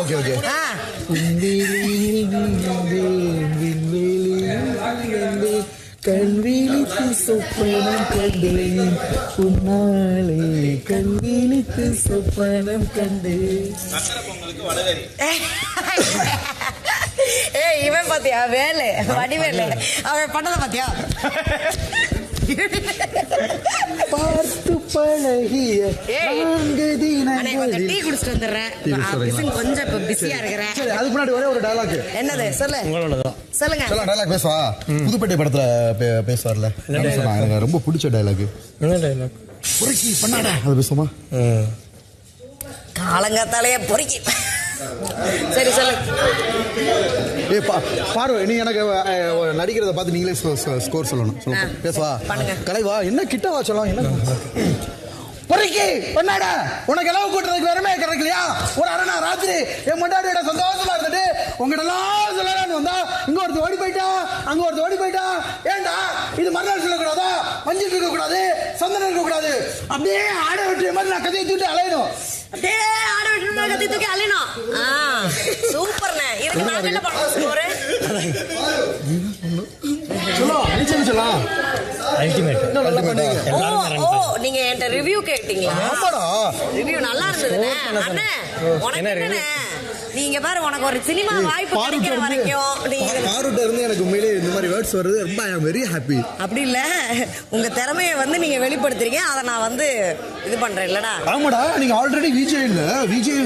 Okay okay. கண்விழித்து சொப்பனம் கண்டேன் உன்னாலே கண்விழித்து சொப்பனம் கண்டேன். ஏய் இவன் பாத்தியா வேலை வடிவேலு அவன் பண்ணத பாத்தியா? பார்த்து பழகிய டீ குடிச்சிட்டு வந்துடுறேன். கொஞ்சம் இப்ப பிஸியா இருக்கிறேன். அதுக்கு முன்னாடி ஒரே ஒரு டயலாக். என்னது சொல்லு சொல்லுங்க. டயலாக் பேசுவா. புதுப்பேட்டை படத்துல பேசுவார்ல, எனக்கு ரொம்ப பிடிச்ச டயலாக். என்ன டயலாக்? பொறுக்கி பண்ணாடா அது பேசுமா? காலங்காத்தாலேயே பொறுக்கி. சரி சொல்லு. பாரு நீ எனக்கு நடிக்கிறத பார்த்து நீங்களே ஸ்கோர் சொல்லணும். பேசுவா கலைவா என்ன கிட்டவா சொல்லலாம். என்ன பொறுக்கி பண்ணாடா உனக்கு எல்லாம் கூட்டுறதுக்கு வேறமே கிடைக்கலையா? ஒரு அரணா ராத்திரி என் முன்னாடியோட சந்தோஷமா இருந்துட்டு உங்ககிட்ட எல்லாம் சொல்லலான்னு வந்தா இங்க ஒருத்தர் ஓடி போயிட்டா, அங்க ஒருத்தர் ஓடி போயிட்டா. ஏண்டா இது மறுநாள் சொல்லக்கூடாதா? மஞ்சள் இருக்க கூடாது, சந்தனம் இருக்க கூடாது. அப்படியே ஆட வெட்டிய மாதிரி நான் கதையை தூக்கி அலையணும். அப்படியே ஆட வெட்டின கதையை தூக்கி அலையணும். சூப்பர்ண்ணே. இதுக்கு நாங்க என்ன பண்ணணும்? ஸ்கோர் சொல்லலாம். நீங்க என்கிட்ட ரிவ்யூ கேட்டீங்களா? ரிவ்யூ நல்லா இருந்ததுண்ணே. அண்ணே உனக்கு என்ன, நீங்க பாரு உனக்கு ஒரு சினிமா வாய்ப்பு கிடைக்கிற வரைக்கும் இருந்து எனக்கு உண்மையிலேயே இந்த மாதிரி வேர்ட்ஸ் வருது. ரொம்ப ஐ அம் வெரி ஹாப்பி. அப்படி இல்ல உங்க திறமையை வந்து நீங்க வெளிப்படுத்துறீங்க, அதை நான் வந்து இது பண்றேன் இல்லடா. ஆமாடா நீங்க ஆல்ரெடி விஜய் இல்ல விஜய்